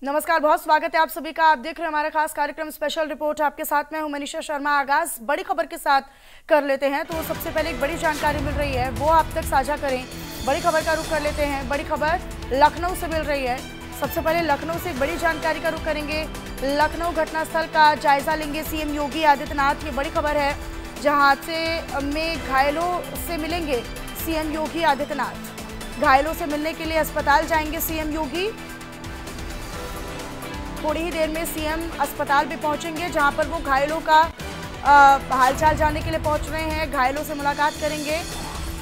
नमस्कार, बहुत स्वागत है आप सभी का। आप देख रहे हैं हमारा खास कार्यक्रम स्पेशल रिपोर्ट। आपके साथ मैं हूं मनीषा शर्मा। आगाज बड़ी खबर के साथ कर लेते हैं। तो सबसे पहले एक बड़ी जानकारी मिल रही है, वो आप तक साझा करें। बड़ी खबर का रुख कर लेते हैं। बड़ी खबर लखनऊ से मिल रही है। सबसे पहले लखनऊ से एक बड़ी जानकारी का रुख करेंगे। लखनऊ घटनास्थल का जायजा लेंगे सीएम योगी आदित्यनाथ। ये बड़ी खबर है, जहाँ हादसे में घायलों से मिलेंगे सीएम योगी आदित्यनाथ। घायलों से मिलने के लिए अस्पताल जाएंगे सीएम योगी। थोड़ी ही देर में सीएम अस्पताल भी पहुंचेंगे, जहां पर वो घायलों का हालचाल जानने के लिए पहुंच रहे हैं। घायलों से मुलाकात करेंगे।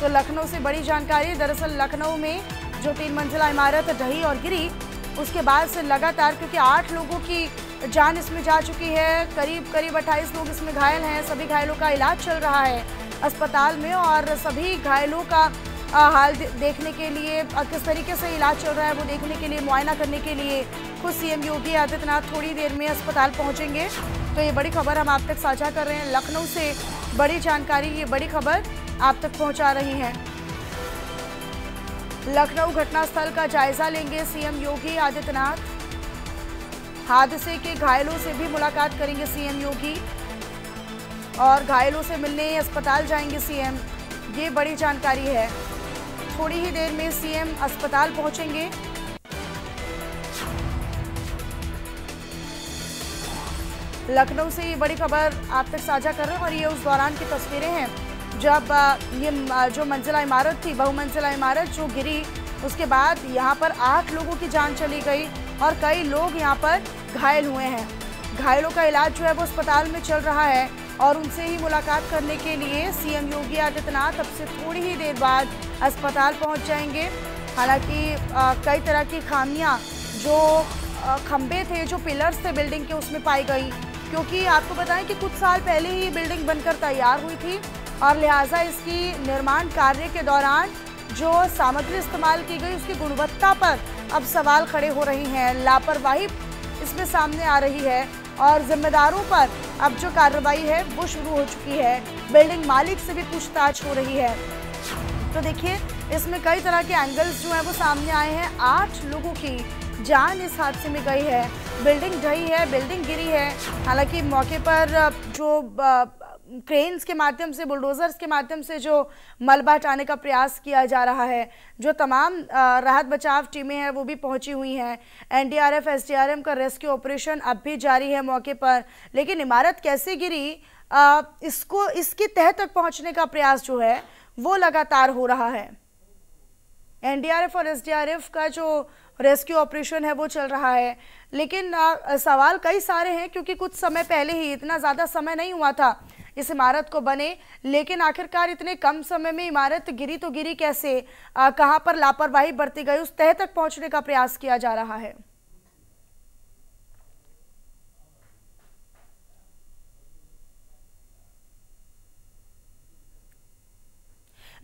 तो लखनऊ से बड़ी जानकारी। दरअसल लखनऊ में जो 3 मंजिला इमारत ढही और गिरी, उसके बाद से लगातार, क्योंकि 8 लोगों की जान इसमें जा चुकी है, करीब 28 लोग इसमें घायल हैं। सभी घायलों का इलाज चल रहा है अस्पताल में, और सभी घायलों का हाल देखने के लिए, किस तरीके से इलाज चल रहा है वो देखने के लिए, मुआयना करने के लिए खुद सीएम योगी आदित्यनाथ थोड़ी देर में अस्पताल पहुंचेंगे। तो ये बड़ी खबर हम आप तक साझा कर रहे हैं। लखनऊ से बड़ी जानकारी, ये बड़ी खबर आप तक पहुंचा रही हैं। लखनऊ घटनास्थल का जायजा लेंगे सीएम योगी आदित्यनाथ। हादसे के घायलों से भी मुलाकात करेंगे सीएम योगी, और घायलों से मिलने अस्पताल जाएंगे सीएम। ये बड़ी जानकारी है। थोड़ी ही देर में सीएम अस्पताल पहुंचेंगे। लखनऊ से ये बड़ी खबर आप तक साझा कर रहे हैं, और ये उस दौरान की तस्वीरें हैं जब ये जो मंजिला इमारत थी, बहुमंजिला इमारत जो गिरी, उसके बाद यहाँ पर 8 लोगों की जान चली गई और कई लोग यहाँ पर घायल हुए हैं। घायलों का इलाज जो है वो अस्पताल में चल रहा है, और उनसे ही मुलाकात करने के लिए सीएम योगी आदित्यनाथ अब से थोड़ी ही देर बाद अस्पताल पहुंच जाएंगे। हालांकि कई तरह की खामियां, जो खंबे थे, जो पिलर्स थे बिल्डिंग के, उसमें पाई गई, क्योंकि आपको बताएं कि कुछ साल पहले ही बिल्डिंग बनकर तैयार हुई थी, और लिहाजा इसकी निर्माण कार्य के दौरान जो सामग्री इस्तेमाल की गई उसकी गुणवत्ता पर अब सवाल खड़े हो रही हैं। लापरवाही इसमें सामने आ रही है, और जिम्मेदारों पर अब जो कार्रवाई है वो शुरू हो चुकी है। बिल्डिंग मालिक से भी पूछताछ हो रही है। तो देखिए, इसमें कई तरह के एंगल्स जो हैं वो सामने आए हैं। 8 लोगों की जान इस हादसे में गई है। बिल्डिंग ढही है, बिल्डिंग गिरी है। हालांकि मौके पर जो क्रेन्स के माध्यम से, बुलडोजर्स के माध्यम से जो मलबा हटाने का प्रयास किया जा रहा है, जो तमाम राहत बचाव टीमें हैं वो भी पहुंची हुई हैं। एनडीआरएफ, एसडीआरएफ का रेस्क्यू ऑपरेशन अब भी जारी है मौके पर। लेकिन इमारत कैसे गिरी, इसकी तह तक पहुंचने का प्रयास जो है वो लगातार हो रहा है। एनडीआरएफ और एसडीआरएफ का जो रेस्क्यू ऑपरेशन है वो चल रहा है। लेकिन सवाल कई सारे हैं, क्योंकि कुछ समय पहले ही, इतना ज़्यादा समय नहीं हुआ था इस इमारत को बने, लेकिन आखिरकार इतने कम समय में इमारत गिरी तो गिरी कैसे, कहां पर लापरवाही बरती गई, उस तह तक पहुंचने का प्रयास किया जा रहा है।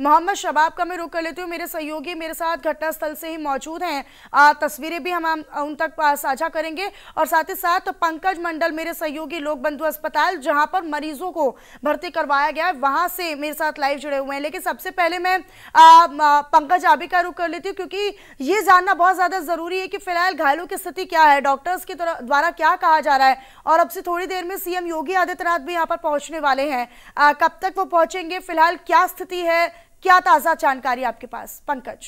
मोहम्मद शबाब का मैं रुख कर लेती हूँ। मेरे सहयोगी मेरे साथ घटनास्थल से ही मौजूद हैं। तस्वीरें भी हम उन तक साझा करेंगे, और साथ ही साथ पंकज मंडल मेरे सहयोगी लोक बंधु अस्पताल, जहां पर मरीजों को भर्ती करवाया गया है, वहां से मेरे साथ लाइव जुड़े हुए हैं। लेकिन सबसे पहले मैं पंकज आबी का रुख कर लेती हूँ, क्योंकि ये जानना बहुत ज्यादा जरूरी है कि फिलहाल घायलों की स्थिति क्या है, डॉक्टर्स के द्वारा क्या कहा जा रहा है, और अब से थोड़ी देर में सीएम योगी आदित्यनाथ भी यहाँ पर पहुंचने वाले हैं। कब तक वो पहुंचेंगे, फिलहाल क्या स्थिति है, क्या ताजा जानकारी आपके पास, पंकज?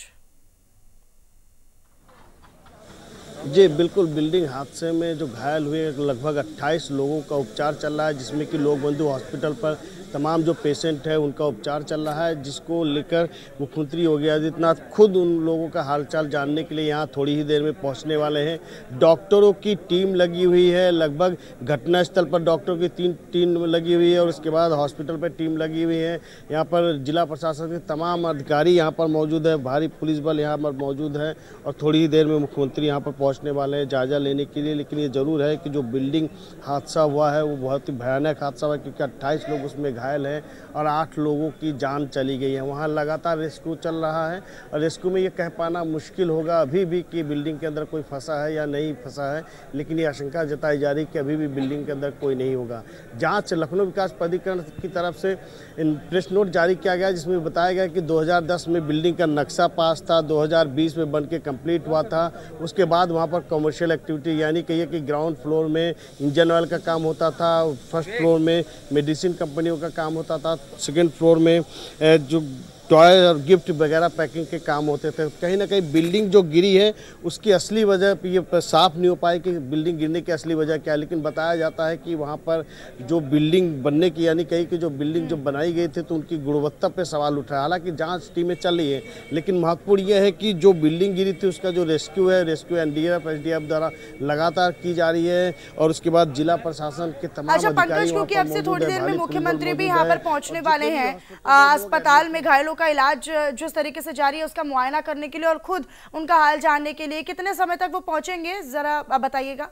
जी बिल्कुल, बिल्डिंग हादसे में जो घायल हुए लगभग 28 लोगों का उपचार चल रहा है, जिसमें कि लोक बंधु हॉस्पिटल पर तमाम जो पेशेंट है उनका उपचार चल रहा है, जिसको लेकर मुख्यमंत्री योगी आदित्यनाथ खुद उन लोगों का हालचाल जानने के लिए यहाँ थोड़ी ही देर में पहुँचने वाले हैं। डॉक्टरों की टीम लगी हुई है, लगभग घटनास्थल पर डॉक्टरों की 3 टीम लगी हुई है, और उसके बाद हॉस्पिटल पर टीम लगी हुई है। यहाँ पर जिला प्रशासन के तमाम अधिकारी यहाँ पर मौजूद है, भारी पुलिस बल यहाँ पर मौजूद है, और थोड़ी ही देर में मुख्यमंत्री यहाँ पर पहुँचने वाले हैं जायजा लेने के लिए। लेकिन ये जरूर है कि जो बिल्डिंग हादसा हुआ है वो बहुत ही भयानक हादसा हुआ, क्योंकि 28 लोग उसमें घायल हैं और 8 लोगों की जान चली गई है। वहाँ लगातार रेस्क्यू चल रहा है और रेस्क्यू में ये कह पाना मुश्किल होगा अभी भी कि बिल्डिंग के अंदर कोई फंसा है या नहीं फंसा है, लेकिन ये आशंका जताई जा रही है कि अभी भी बिल्डिंग के अंदर कोई नहीं होगा। जाँच लखनऊ विकास प्राधिकरण की तरफ से प्रेस नोट जारी किया गया जिसमें बताया गया कि 2010 में बिल्डिंग का नक्शा पास था, 2020 में बन के कंप्लीट हुआ था। उसके बाद वहाँ पर कमर्शियल एक्टिविटी यानी कहिए कि ग्राउंड फ्लोर में इंजन ऑयल का काम होता था, फर्स्ट फ्लोर में मेडिसिन कंपनियों का काम होता था, सेकेंड फ्लोर में जो टॉय और गिफ्ट वगैरह पैकिंग के काम होते थे। कहीं ना कहीं बिल्डिंग जो गिरी है उसकी असली वजह ये साफ नहीं हो पाई कि बिल्डिंग गिरने की असली वजह क्या है, लेकिन बताया जाता है कि वहाँ पर जो बिल्डिंग बनने की यानी कहीं कि जो बिल्डिंग जो बनाई गई थी तो उनकी गुणवत्ता पे सवाल उठ रहा है। हालांकि जांच टीमें चल रही है, लेकिन महत्वपूर्ण यह है कि जो बिल्डिंग गिरी थी उसका जो रेस्क्यू है, रेस्क्यू एनडीआरएफ एसडीआरएफ द्वारा लगातार की जा रही है और उसके बाद जिला प्रशासन के तमाम अधिकारी क्योंकि अब से थोड़ी देर में मुख्यमंत्री भी यहाँ पर पहुँचने वाले हैं अस्पताल में घायलों का इलाज जिस तरीके से जारी है उसका मुआयना करने के लिए और खुद उनका हाल जानने के लिए, कितने समय तक वो पहुंचेंगे जरा बताइएगा।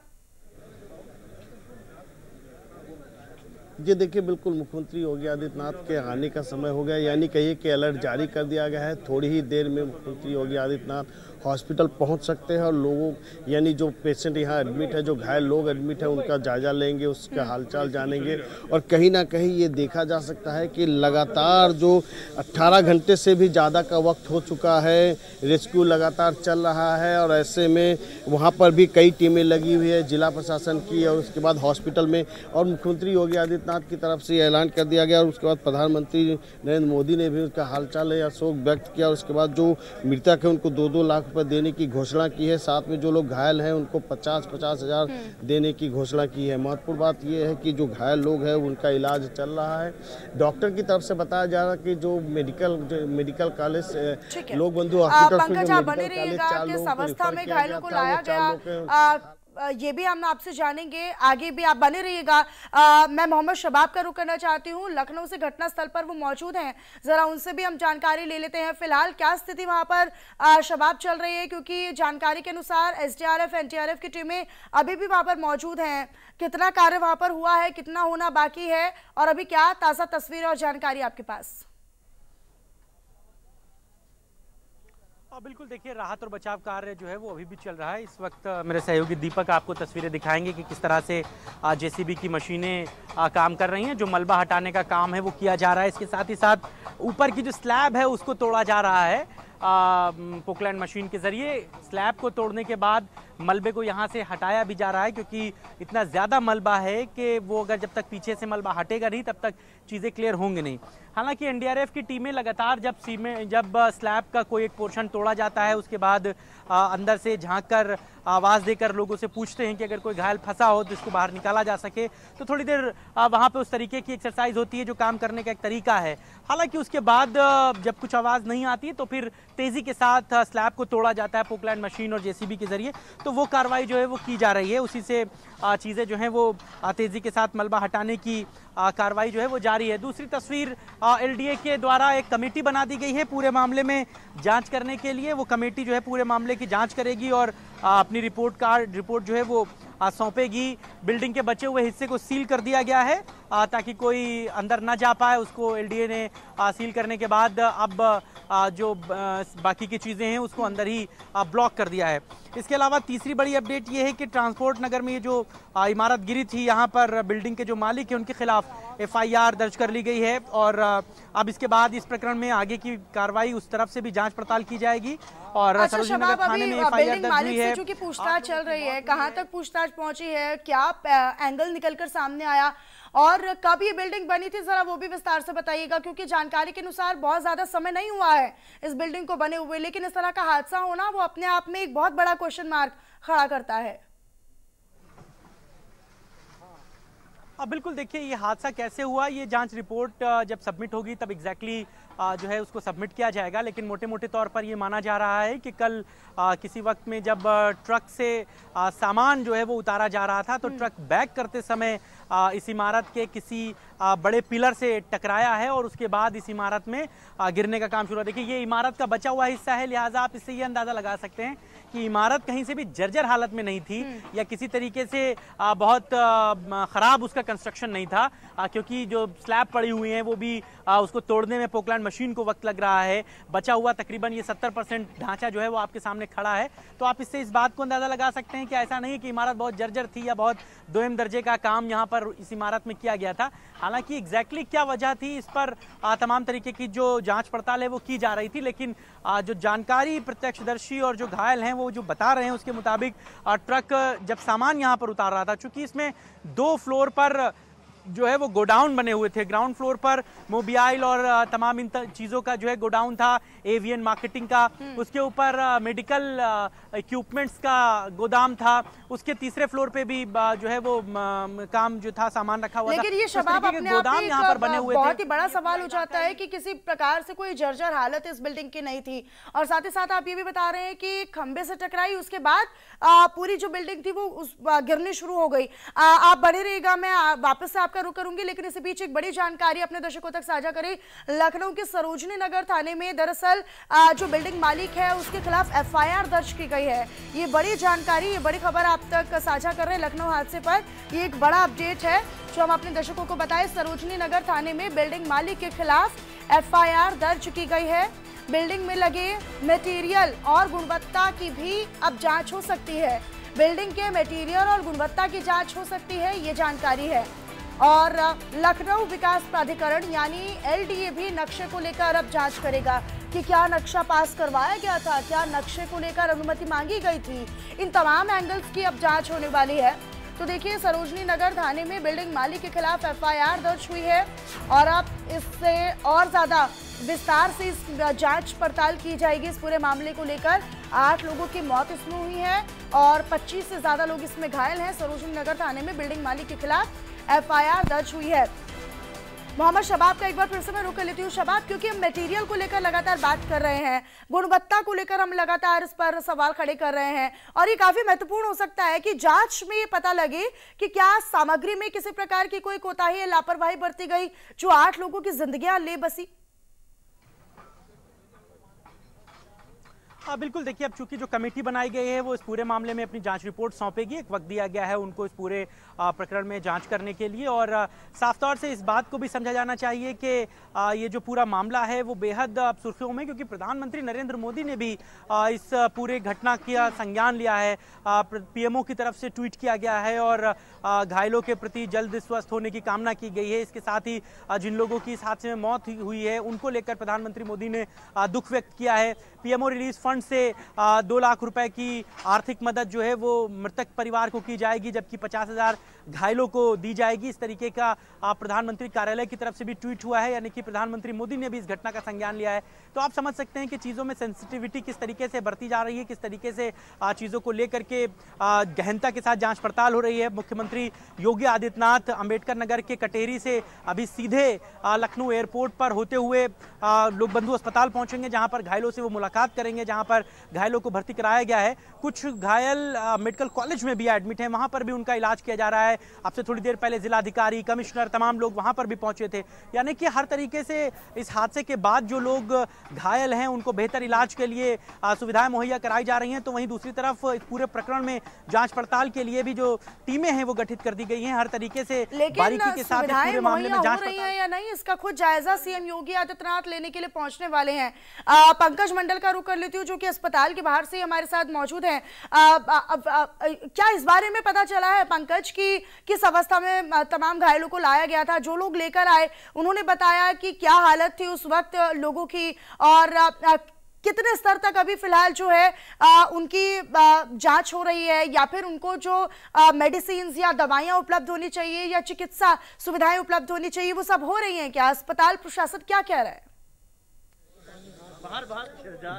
जी देखिए, बिल्कुल मुख्यमंत्री योगी आदित्यनाथ के आने का समय हो गया, यानी कहिए कि अलर्ट जारी कर दिया गया है। थोड़ी ही देर में मुख्यमंत्री योगी आदित्यनाथ हॉस्पिटल पहुंच सकते हैं और लोगों यानी जो पेशेंट यहाँ एडमिट है, जो घायल लोग एडमिट है, उनका जायजा लेंगे, उसका हालचाल जानेंगे। और कहीं ना कहीं ये देखा जा सकता है कि लगातार जो 18 घंटे से भी ज़्यादा का वक्त हो चुका है, रेस्क्यू लगातार चल रहा है और ऐसे में वहाँ पर भी कई टीमें लगी हुई है जिला प्रशासन की और उसके बाद हॉस्पिटल में। और मुख्यमंत्री योगी आदित्यनाथ की तरफ से ऐलान कर दिया गया और उसके बाद प्रधानमंत्री नरेंद्र मोदी ने भी उसका हालचाल या शोक व्यक्त किया। उसके बाद जो मृतक है उनको 2-2 लाख रुपए देने की घोषणा की है, साथ में जो लोग घायल हैं उनको 50-50 हज़ार देने की घोषणा की है। महत्वपूर्ण बात यह है कि जो घायल लोग हैं उनका इलाज चल रहा है। डॉक्टर की तरफ से बताया जा रहा है कि जो मेडिकल कॉलेज लोक बंधु हॉस्पिटल बने रहिएगा किस अवस्था में घायलों को लाया गया ये भी हम आपसे जानेंगे, आगे भी आप बने रहिएगा। मैं मोहम्मद शबाब का रुख करना चाहती हूँ, लखनऊ से घटनास्थल पर वो मौजूद हैं, जरा उनसे भी हम जानकारी ले लेते हैं। फिलहाल क्या स्थिति वहां पर शबाब चल रही है, क्योंकि जानकारी के अनुसार एसडीआरएफ एनडीआरएफ की टीमें अभी भी वहां पर मौजूद हैं। कितना कार्य वहां पर हुआ है, कितना होना बाकी है और अभी क्या ताज़ा तस्वीर और जानकारी आपके पास? बिल्कुल, देखिए राहत और बचाव कार्य जो है वो अभी भी चल रहा है। इस वक्त मेरे सहयोगी दीपक आपको तस्वीरें दिखाएंगे कि किस तरह से जेसीबी की मशीनें काम कर रही हैं। जो मलबा हटाने का काम है वो किया जा रहा है, इसके साथ ही साथ ऊपर की जो स्लैब है उसको तोड़ा जा रहा है पोकलैंड मशीन के जरिए। स्लैब को तोड़ने के बाद मलबे को यहाँ से हटाया भी जा रहा है, क्योंकि इतना ज़्यादा मलबा है कि वो अगर जब तक पीछे से मलबा हटेगा नहीं तब तक चीज़ें क्लियर होंगी नहीं। हालांकि एनडीआरएफ की टीमें लगातार जब स्लैब का कोई एक पोर्शन तोड़ा जाता है उसके बाद अंदर से झांक कर आवाज़ देकर लोगों से पूछते हैं कि अगर कोई घायल फंसा हो तो इसको बाहर निकाला जा सके। तो थोड़ी देर वहाँ पे उस तरीके की एक्सरसाइज होती है जो काम करने का एक तरीका है। हालांकि उसके बाद जब कुछ आवाज़ नहीं आती है तो फिर तेज़ी के साथ स्लैब को तोड़ा जाता है पोकलैंड मशीन और जेसीबी के जरिए। तो वो कार्रवाई जो है वो की जा रही है, उसी से चीज़ें जो हैं वो तेज़ी के साथ मलबा हटाने की कार्रवाई जो है वो जारी है। दूसरी तस्वीर, एलडीए के द्वारा एक कमेटी बना दी गई है पूरे मामले में जांच करने के लिए। वो कमेटी जो है पूरे मामले की जांच करेगी और अपनी रिपोर्ट जो है वो सौंपेगी। बिल्डिंग के बचे हुए हिस्से को सील कर दिया गया है ताकि कोई अंदर ना जा पाए। उसको एलडीए ने सील करने के बाद अब जो बाकी की चीज़ें हैं उसको अंदर ही ब्लॉक कर दिया है। इसके अलावा तीसरी बड़ी अपडेट ये है कि ट्रांसपोर्ट नगर में ये जो इमारत गिरी थी यहाँ पर बिल्डिंग के जो मालिक हैं उनके खिलाफ एफआईआर दर्ज कर ली गई है और अब इसके बाद इस प्रकरण में आगे की कार्रवाई उस तरफ से भी जांच पड़ताल की जाएगी। और थाने में एफआईआर दर्ज हुई है। चूंकि पूछताछ चल रही है, कहां तक पूछताछ पहुंची है, क्या एंगल निकलकर सामने आया और कब ये बिल्डिंग बनी थी, जरा वो भी विस्तार से बताइएगा, क्योंकि जानकारी के अनुसार बहुत ज्यादा समय नहीं हुआ है इस बिल्डिंग को बने हुए, लेकिन इस तरह का हादसा होना वो अपने आप में एक बहुत बड़ा क्वेश्चन मार्क खड़ा करता है। बिल्कुल, देखिए ये हादसा कैसे हुआ, ये जांच रिपोर्ट जब सबमिट होगी तब एग्जैक्टली जो है उसको सबमिट किया जाएगा। लेकिन मोटे मोटे तौर पर ये माना जा रहा है कि कल किसी वक्त में जब ट्रक से सामान जो है वो उतारा जा रहा था तो ट्रक बैक करते समय इस इमारत के किसी बड़े पिलर से टकराया है और उसके बाद इस इमारत में गिरने का काम शुरू हुआ। देखिए, ये इमारत का बचा हुआ हिस्सा है, लिहाजा आप इससे ये अंदाज़ा लगा सकते हैं कि इमारत कहीं से भी जर्जर हालत में नहीं थी या किसी तरीके से बहुत ख़राब उसका कंस्ट्रक्शन नहीं था, क्योंकि जो स्लैब पड़ी हुई हैं वो भी उसको तोड़ने में पोकलैंड मशीन को वक्त लग रहा है। बचा हुआ तकरीबन ये 70% ढांचा जो है वो आपके सामने खड़ा है। तो आप इससे इस बात को अंदाज़ा लगा सकते हैं कि ऐसा नहीं है कि इमारत बहुत जर्जर थी या बहुत दोयम दर्जे का काम यहाँ पर इस इमारत में किया गया था। हालांकि एग्जैक्टली क्या वजह थी इस पर तमाम तरीके की जो जांच पड़ताल है वो की जा रही थी, लेकिन जो जानकारी प्रत्यक्षदर्शी और जो घायल हैं वो जो बता रहे हैं उसके मुताबिक ट्रक जब सामान यहाँ पर उतार रहा था, चूंकि इसमें 2 फ्लोर पर जो है वो गोडाउन बने हुए थे। ग्राउंड फ्लोर पर मोबाइल और तमाम इन चीज़ों का जो है गोडाउन था, एवियन मार्केटिंग का, उसके ऊपर मेडिकल इक्विपमेंट्स का गोदाम था, उसके तीसरे फ्लोर पे भी जो है वो काम जो था सामान रखा हुआ था। लेकिन ये शबाब अपने गोदाम यहाँ पर बने हुए थे। बहुत ही बड़ा सवाल हो जाता है कि किसी प्रकार से कोई जर्जर हालत इस बिल्डिंग की नहीं थी, और साथ ही साथ आप ये भी बता रहे हैं कि खंबे से टकराई, उसके बाद पूरी जो बिल्डिंग थी वो गिरनी शुरू हो गई। आप बने रहिएगा, मैं वापस से आपका रुख करूंगी, लेकिन इसी बीच एक बड़ी जानकारी अपने दर्शकों तक साझा करें। लखनऊ के सरोजनी नगर थाने में दरअसल जो बिल्डिंग मालिक है उसके खिलाफ एफआईआर दर्ज की गई है। ये बड़ी जानकारी, ये बड़ी खबर आप तक साझा कर रहे हैं लखनऊ हादसे पर। ये एक बड़ा अपडेट है जो हम अपने दर्शकों को बताएं। सरोजनी नगर थाने में बिल्डिंग मालिक के खिलाफ एफआईआर दर्ज की गई है। बिल्डिंग में लगे मटेरियल और गुणवत्ता की भी अब जांच हो सकती है। बिल्डिंग के मटेरियल और गुणवत्ता की जांच हो सकती है, ये जानकारी है। और लखनऊ विकास प्राधिकरण यानी एलडीए भी नक्शे को लेकर अब जांच करेगा कि क्या नक्शा पास करवाया गया था, क्या नक्शे को लेकर अनुमति मांगी गई थी। इन तमाम एंगल्स की अब जांच होने वाली है। तो देखिए, सरोजनी नगर थाने में बिल्डिंग मालिक के खिलाफ एफआईआर दर्ज हुई है और अब इससे और ज्यादा विस्तार से इस जांच पड़ताल की जाएगी। इस पूरे मामले को लेकर 8 लोगों की मौत इसमें हुई है और 25 से ज्यादा लोग इसमें घायल हैं। सरोजनी नगर थाने में बिल्डिंग मालिक के खिलाफ एफआईआर दर्ज हुई है। मोहम्मद शबाब का एक बार फिर से मैं रुक कर लेती हूँ। शबाब, क्योंकि हम मटेरियल को लेकर लगातार बात कर रहे हैं, गुणवत्ता को लेकर हम लगातार इस पर सवाल खड़े कर रहे हैं, और ये काफी महत्वपूर्ण हो सकता है कि जांच में ये पता लगे कि क्या सामग्री में किसी प्रकार की कोई कोताही या लापरवाही बरती गई जो 8 लोगों की जिंदगियां ले बसी। हाँ बिल्कुल, देखिए, अब चूंकि जो कमेटी बनाई गई है वो इस पूरे मामले में अपनी जांच रिपोर्ट सौंपेगी। एक वक्त दिया गया है उनको इस पूरे प्रकरण में जांच करने के लिए, और साफ तौर से इस बात को भी समझा जाना चाहिए कि ये जो पूरा मामला है वो बेहद सुर्खियों में, क्योंकि प्रधानमंत्री नरेंद्र मोदी ने भी इस पूरे घटना का संज्ञान लिया है। पीएमओ की तरफ से ट्वीट किया गया है और घायलों के प्रति जल्द स्वस्थ होने की कामना की गई है। इसके साथ ही जिन लोगों की इस हादसे में मौत हुई है उनको लेकर प्रधानमंत्री मोदी ने दुख व्यक्त किया है। पीएमओ रिलीज फंड से 2 लाख रुपए की आर्थिक मदद जो है वो मृतक परिवार को की जाएगी, जबकि 50,000 घायलों को दी जाएगी। इस तरीके का प्रधानमंत्री कार्यालय की तरफ से भी ट्वीट हुआ है, यानी कि प्रधानमंत्री मोदी ने भी इस घटना का संज्ञान लिया है। तो आप समझ सकते हैं कि चीज़ों में सेंसिटिविटी किस तरीके से बरती जा रही है, किस तरीके से चीज़ों को लेकर के गहनता के साथ जांच पड़ताल हो रही है। मुख्यमंत्री योगी आदित्यनाथ अंबेडकर नगर के कटेरी से अभी सीधे लखनऊ एयरपोर्ट पर होते हुए लोक बंधु अस्पताल पहुंचेंगे, जहां पर घायलों से वो मुलाकात करेंगे, जहां पर घायलों को भर्ती कराया गया है। कुछ घायल मेडिकल कॉलेज में भी एडमिट हैं, वहां पर भी उनका इलाज किया जा रहा है। अब से थोड़ी देर पहले जिलाधिकारी, कमिश्नर, तमाम लोग वहां पर भी पहुंचे थे। यानी कि हर तरीके से इस हादसे के बाद जो लोग घायल हैं उनको बेहतर इलाज के लिए सुविधाएं मुहैया कराई जा रही हैं। तो वहीं दूसरी तरफ इस पूरे प्रकरण में जांच पड़ताल के लिए भी जो टीमें हैं वो गठित कर दी गई हैं। हर तरीके से बारीकी के साथ पूरे मामले में जांच पड़ताल या नहीं, इसका खुद जायजा सीएम योगी आदित्यनाथ लेने के लिए पहुंचने वाले हैं। पंकज मंडल का रुख कर लेती हूँ जो कि अस्पताल के बाहर से हमारे साथ मौजूद हैं। क्या इस बारे में पता चला है पंकज की किस अवस्था में तमाम घायलों को लाया गया था? जो लोग लेकर आए उन्होंने बताया कि क्या हालत थी उस वक्त लोगों की, और कितने स्तर तक अभी फिलहाल जो है उनकी जांच हो रही है, या फिर उनको जो मेडिसिन या दवाइयां उपलब्ध होनी चाहिए या चिकित्सा सुविधाएं उपलब्ध होनी चाहिए वो सब हो रही हैं क्या? अस्पताल प्रशासन क्या कह रहा है?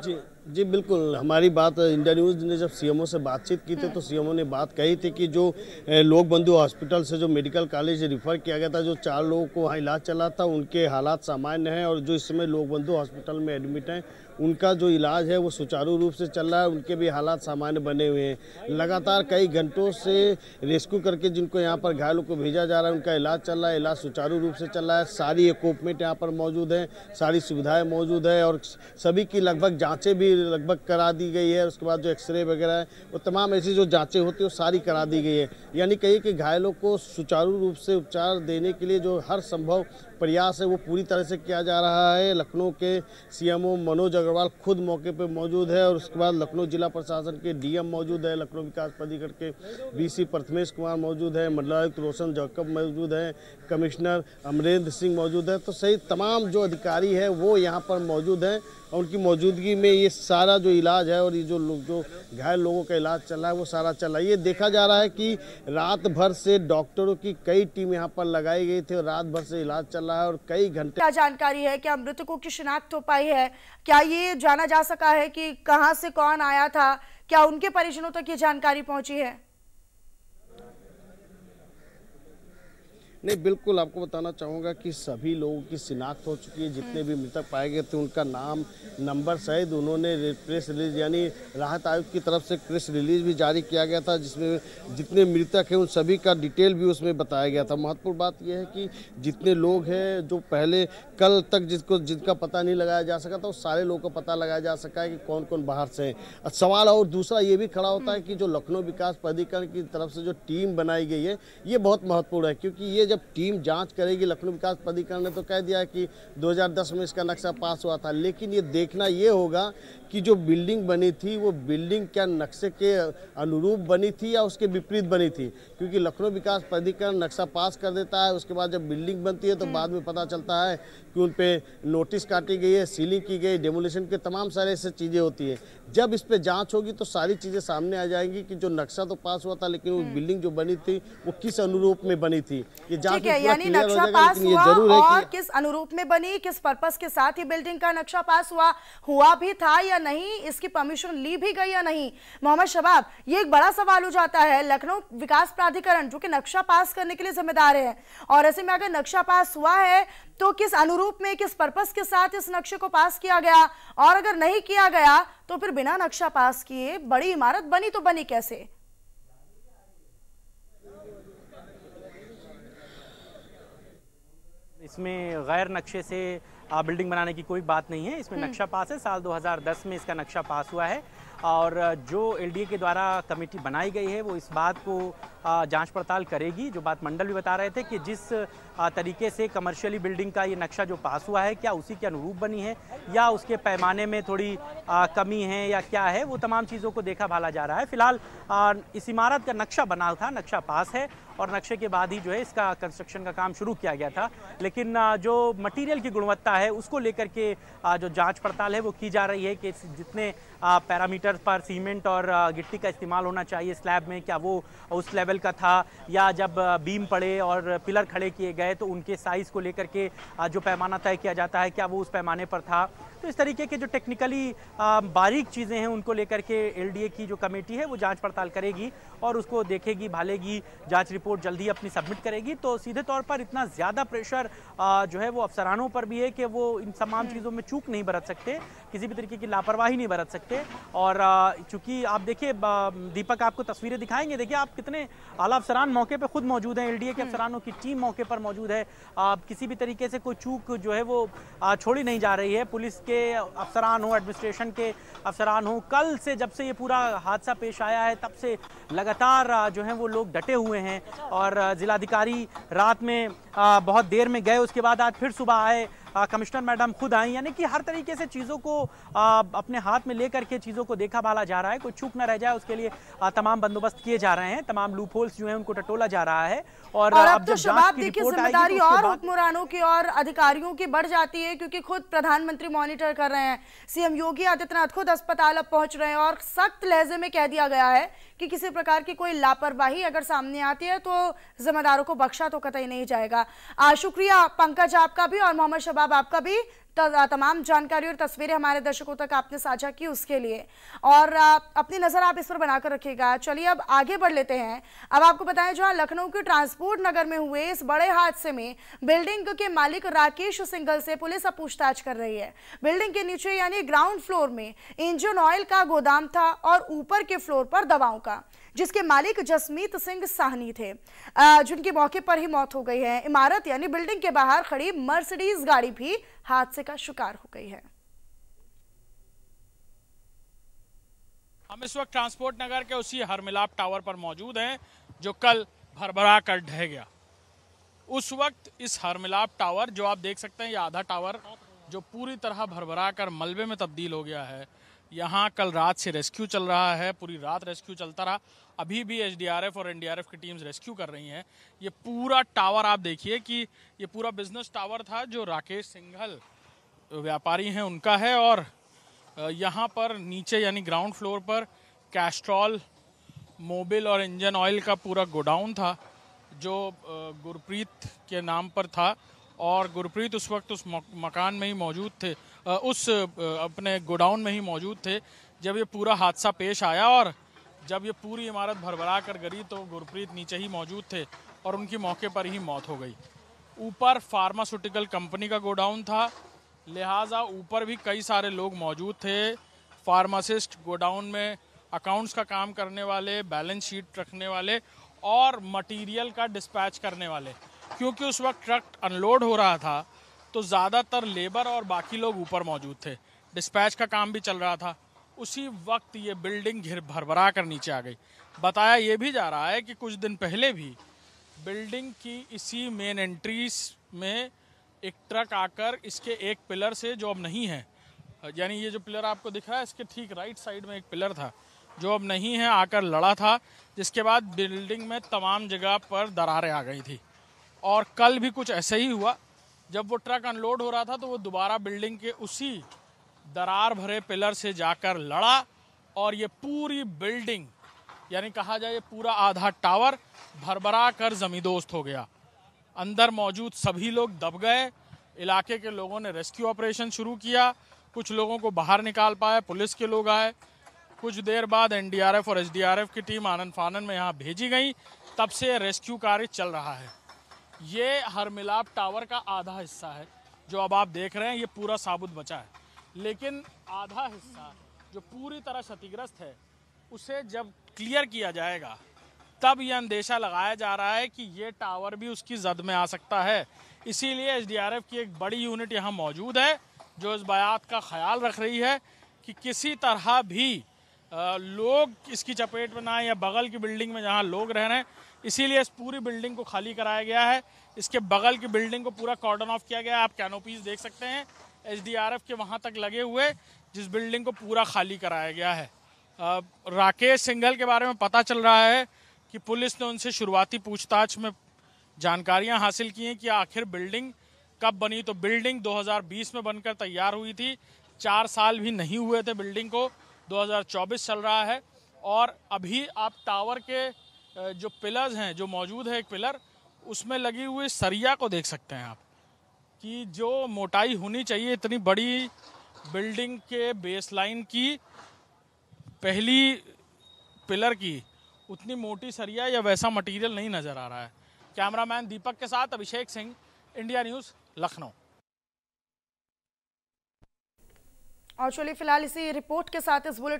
जी जी बिल्कुल, हमारी बात इंडिया न्यूज़ ने जब सीएमओ से बातचीत की थी तो सीएमओ ने बात कही थी कि जो लोक बंधु हॉस्पिटल से जो मेडिकल कॉलेज रिफ़र किया गया था, जो 4 लोगों को वहाँ इलाज चला था, उनके हालात सामान्य हैं और जो इस समय लोक बंधु हॉस्पिटल में एडमिट हैं, उनका जो इलाज है वो सुचारू रूप से चल रहा है, उनके भी हालात सामान्य बने हुए हैं। लगातार कई घंटों से रेस्क्यू करके जिनको यहाँ पर घायलों को भेजा जा रहा है, उनका इलाज चल रहा है, इलाज सुचारू रूप से चल रहा है। सारी इक्विपमेंट यहाँ पर मौजूद हैं, सारी सुविधाएं मौजूद है और सभी की लगभग जांचें भी लगभग करा दी गई है। उसके बाद जो एक्सरे वगैरह है वो तमाम ऐसी जो जांचें होती है वो सारी करा दी गई है। यानी कहिए कि घायलों को सुचारू रूप से उपचार देने के लिए जो हर संभव प्रयास है वो पूरी तरह से किया जा रहा है। लखनऊ के सीएमओ मनोज अग्रवाल खुद मौके पर मौजूद है और उसके बाद लखनऊ जिला प्रशासन के डीएम मौजूद है, लखनऊ विकास प्राधिकरण के बीसी प्रथमेश कुमार मौजूद है, मंडलायुक्त रोशन जैकब मौजूद है, कमिश्नर अमरेंद्र सिंह मौजूद है। तो सही तमाम जो अधिकारी है वो यहाँ पर मौजूद हैं और उनकी मौजूदगी में ये सारा जो इलाज है और ये जो घायल लोगों का इलाज चल रहा है वो सारा चल रहा है। ये देखा जा रहा है कि रात भर से डॉक्टरों की कई टीम यहाँ पर लगाई गई थी और रात भर से इलाज चल रहा है और कई घंटे। क्या जानकारी है, क्या मृतकों की शिनाख्त हो पाई है, क्या ये जाना जा सका है कि कहां से कौन आया था, क्या उनके परिजनों तक ये जानकारी पहुंची है? नहीं, बिल्कुल आपको बताना चाहूँगा कि सभी लोगों की शिनाख्त हो चुकी है। जितने भी मृतक पाए गए थे उनका नाम नंबर सहित उन्होंने प्रेस रिलीज यानी राहत आयोग की तरफ से प्रेस रिलीज भी जारी किया गया था, जिसमें जितने मृतक हैं उन सभी का डिटेल भी उसमें बताया गया था। महत्वपूर्ण बात यह है कि जितने लोग हैं जो पहले कल तक जिनका पता नहीं लगाया जा सका था, उस सारे लोगों का पता लगाया जा सका है कि कौन कौन बाहर से हैं। सवाल और दूसरा ये भी खड़ा होता है कि जो लखनऊ विकास प्राधिकरण की तरफ से जो टीम बनाई गई है ये बहुत महत्वपूर्ण है, क्योंकि ये जब टीम जांच करेगी, लखनऊ विकास प्राधिकरण ने तो कह दिया कि 2010 में इसका नक्शा पास हुआ था, लेकिन ये देखना ये होगा कि जो बिल्डिंग बनी थी वो बिल्डिंग क्या नक्शे के अनुरूप बनी थी या उसके विपरीत बनी थी। क्योंकि लखनऊ विकास प्राधिकरण नक्शा पास कर देता है, उसके बाद जब बिल्डिंग बनती है तो बाद में पता चलता है कि उन पे नोटिस काटी गई है, सीलिंग की गई, डेमोलिशन के तमाम सारे ऐसे चीज़ें होती हैं। जब इस पे जांच होगी तो सारी चीज़ें सामने आ जाएंगी कि जो नक्शा तो पास हुआ था लेकिन वो बिल्डिंग जो बनी थी वो किस अनुरूप में बनी थी। ये जांच यानी नक्शा पास हुआ और किस अनुरूप में बनी, किस पर्पस के साथ ही बिल्डिंग का नक्शा पास हुआ भी था या नहीं, इसकी परमिशन ली भी गई या नहीं। मोहम्मद शबाब, ये एक बड़ा सवाल हो जाता है। लखनऊ विकास प्राधिकरण जो कि नक्शा पास करने के लिए जिम्मेदार है और ऐसे में अगर नक्शा पास हुआ है तो किस अनुरूप में, किस पर्पस के साथ इस नक्शे को पास किया गया, और अगर नहीं किया गया तो फिर बिना नक्शा पास किए बड़ी इमारत बनी तो बनी कैसे? इसमें गैर नक्शे से बिल्डिंग बनाने की कोई बात नहीं है। इसमें नक्शा पास है, साल 2010 में इसका नक्शा पास हुआ है और जो एलडीए के द्वारा कमेटी बनाई गई है वो इस बात को जांच पड़ताल करेगी। जो बात मंडल भी बता रहे थे कि जिस तरीके से कमर्शियली बिल्डिंग का ये नक्शा जो पास हुआ है क्या उसी के अनुरूप बनी है या उसके पैमाने में थोड़ी कमी है या क्या है, वो तमाम चीज़ों को देखा भाला जा रहा है। फिलहाल इस इमारत का नक्शा बना था, नक्शा पास है और नक्शे के बाद ही जो है इसका कंस्ट्रक्शन का काम शुरू किया गया था। लेकिन जो मटेरियल की गुणवत्ता है उसको लेकर के जो जांच पड़ताल है वो की जा रही है कि जितने पैरामीटर पर सीमेंट और गिट्टी का इस्तेमाल होना चाहिए स्लैब में, क्या वो उस लेवल का था, या जब बीम पड़े और पिलर खड़े किए गए तो उनके साइज़ को लेकर के जो पैमाना तय किया जाता है क्या वो उस पैमाने पर था। तो इस तरीके के जो टेक्निकली बारीक चीज़ें हैं उनको लेकर के एलडीए की जो कमेटी है वो जांच पड़ताल करेगी और उसको देखेगी, भालेगी, जांच रिपोर्ट जल्दी अपनी सबमिट करेगी। तो सीधे तौर पर इतना ज़्यादा प्रेशर जो है वो अफसरानों पर भी है कि वो इन तमाम चीज़ों में चूक नहीं बरत सकते, किसी भी तरीके की लापरवाही नहीं बरत सकते। और चूँकि आप देखिए दीपक आपको तस्वीरें दिखाएंगे, देखिए आप कितने आला अफसरान मौके पर खुद मौजूद हैं, एलडीए के अफसरानों की टीम मौके पर मौजूद है। किसी भी तरीके से कोई चूक जो है वो छोड़ी नहीं जा रही है। पुलिस के अफसरान हो, एडमिनिस्ट्रेशन के अफसरान हो, कल से जब से ये पूरा हादसा पेश आया है तब से लगातार जो है वो लोग डटे हुए हैं और जिलाधिकारी रात में बहुत देर में गए, उसके बाद आज फिर सुबह आए, कमिश्नर मैडम खुद आई, यानी कि हर तरीके से चीज़ों को अपने हाथ में लेकर के चीज़ों को देखा भाला जा रहा है, कोई चूक ना रह जाए उसके लिए तमाम बंदोबस्त किए जा रहे हैं, तमाम लूप होल्स जो हैं उनको टटोला जा रहा है। और अब तो शबाब देखिए जिम्मेदारी और हुक्मरानों की और अधिकारियों की बढ़ जाती है, क्योंकि खुद प्रधानमंत्री मॉनिटर कर रहे हैं, सीएम योगी आदित्यनाथ खुद अस्पताल अब पहुंच रहे हैं और सख्त लहजे में कह दिया गया है कि किसी प्रकार की कोई लापरवाही अगर सामने आती है तो जिम्मेदारों को बख्शा तो कतई नहीं जाएगा। शुक्रिया पंकज आपका भी और मोहम्मद शबाब जवाब आपका भी, तमाम जानकारी और तस्वीरें हमारे दर्शकों तक आपने साझा की उसके लिए, और अपनी नजर आप इस पर बनाकर रखिएगा। चलिए अब आगे बढ़ लेते हैं। अब आपको बताएं, जहां लखनऊ के ट्रांसपोर्ट नगर में हुए इस बड़े हादसे में बिल्डिंग के मालिक राकेश सिंघल से पुलिस अब पूछताछ कर रही है। बिल्डिंग के नीचे यानी ग्राउंड फ्लोर में इंजन ऑयल का गोदाम था और ऊपर के फ्लोर पर दवाओं का, जिसके मालिक जसमीत सिंह साहनी थे, जिनकी मौके पर ही मौत हो गई है। इमारत यानी बिल्डिंग के बाहर खड़ी मर्सिडीज गाड़ी भी हादसे का शिकार हो गई है। हम इस वक्त ट्रांसपोर्ट नगर के उसी हरमिलाप टावर पर मौजूद हैं जो कल भरभरा कर ढह गया। उस वक्त इस हरमिलाप टावर, जो आप देख सकते हैं ये आधा टावर जो पूरी तरह भरभरा कर मलबे में तब्दील हो गया है, यहाँ कल रात से रेस्क्यू चल रहा है। पूरी रात रेस्क्यू चलता रहा। अभी भी एसडीआरएफ और एनडीआरएफ की टीम्स रेस्क्यू कर रही हैं। ये पूरा टावर आप देखिए कि ये पूरा बिजनेस टावर था जो राकेश सिंघल व्यापारी हैं उनका है, और यहाँ पर नीचे यानी ग्राउंड फ्लोर पर कैस्ट्रॉल, मोबिल और इंजन ऑयल का पूरा गोडाउन था जो गुरप्रीत के नाम पर था, और गुरप्रीत उस वक्त उस मकान में ही मौजूद थे, उस अपने गोडाउन में ही मौजूद थे जब ये पूरा हादसा पेश आया। और जब ये पूरी इमारत भरभरा कर गिरी तो गुरप्रीत नीचे ही मौजूद थे और उनकी मौके पर ही मौत हो गई। ऊपर फार्मास्यूटिकल कंपनी का गोडाउन था, लिहाजा ऊपर भी कई सारे लोग मौजूद थे। फार्मासिस्ट, गोडाउन में अकाउंट्स का काम करने वाले, बैलेंस शीट रखने वाले और मटेरियल का डिस्पैच करने वाले, क्योंकि उस वक्त ट्रक अनलोड हो रहा था तो ज़्यादातर लेबर और बाकी लोग ऊपर मौजूद थे। डिस्पैच का काम भी चल रहा था। उसी वक्त ये बिल्डिंग भरभरा कर नीचे आ गई। बताया ये भी जा रहा है कि कुछ दिन पहले भी बिल्डिंग की इसी मेन एंट्रीज में एक ट्रक आकर इसके एक पिलर से, जो अब नहीं है, यानी ये जो पिलर आपको दिख रहा है इसके ठीक राइट साइड में एक पिलर था जो अब नहीं है, आकर लड़ा था, जिसके बाद बिल्डिंग में तमाम जगह पर दरारें आ गई थी। और कल भी कुछ ऐसे ही हुआ। जब वो ट्रक अनलोड हो रहा था तो वो दोबारा बिल्डिंग के उसी दरार भरे पिलर से जाकर लड़ा और ये पूरी बिल्डिंग, यानी कहा जाए ये पूरा आधा टावर भरभरा कर जमींदोस्त हो गया। अंदर मौजूद सभी लोग दब गए। इलाके के लोगों ने रेस्क्यू ऑपरेशन शुरू किया। कुछ लोगों को बाहर निकाल पाए, पुलिस के लोग आए। कुछ देर बाद एनडीआरएफ और एसडीआरएफ की टीम आनन फानन में यहाँ भेजी गई। तब से रेस्क्यू कार्य चल रहा है। ये हरमिलाप टावर का आधा हिस्सा है जो अब आप देख रहे हैं, ये पूरा साबुत बचा है। लेकिन आधा हिस्सा जो पूरी तरह क्षतिग्रस्त है उसे जब क्लियर किया जाएगा तब यह अंदेशा लगाया जा रहा है कि ये टावर भी उसकी जद में आ सकता है। इसीलिए एसडीआरएफ की एक बड़ी यूनिट यहाँ मौजूद है जो इस बात का ख्याल रख रही है कि किसी तरह भी लोग इसकी चपेट में ना आए, या बगल की बिल्डिंग में जहाँ लोग रह रहे हैं, इसीलिए इस पूरी बिल्डिंग को खाली कराया गया है। इसके बगल की बिल्डिंग को पूरा कॉर्डन ऑफ किया गया है। आप कैनोपीज देख सकते हैं एसडीआरएफ के वहाँ तक लगे हुए, जिस बिल्डिंग को पूरा खाली कराया गया है। राकेश सिंघल के बारे में पता चल रहा है कि पुलिस ने उनसे शुरुआती पूछताछ में जानकारियां हासिल की हैं कि आखिर बिल्डिंग कब बनी। तो बिल्डिंग 2020 में बनकर तैयार हुई थी। 4 साल भी नहीं हुए थे बिल्डिंग को, 2024 चल रहा है। और अभी आप टावर के जो पिलर्स हैं, जो मौजूद है एक पिलर, उसमें लगी हुई सरिया को देख सकते हैं आप कि जो मोटाई होनी चाहिए इतनी बड़ी बिल्डिंग के बेसलाइन की पहली पिलर की, उतनी मोटी सरिया या वैसा मटेरियल नहीं नजर आ रहा है। कैमरामैन दीपक के साथ अभिषेक सिंह, इंडिया न्यूज़, लखनऊ। और चलिए फिलहाल इसी रिपोर्ट के साथ इस बुलेटिन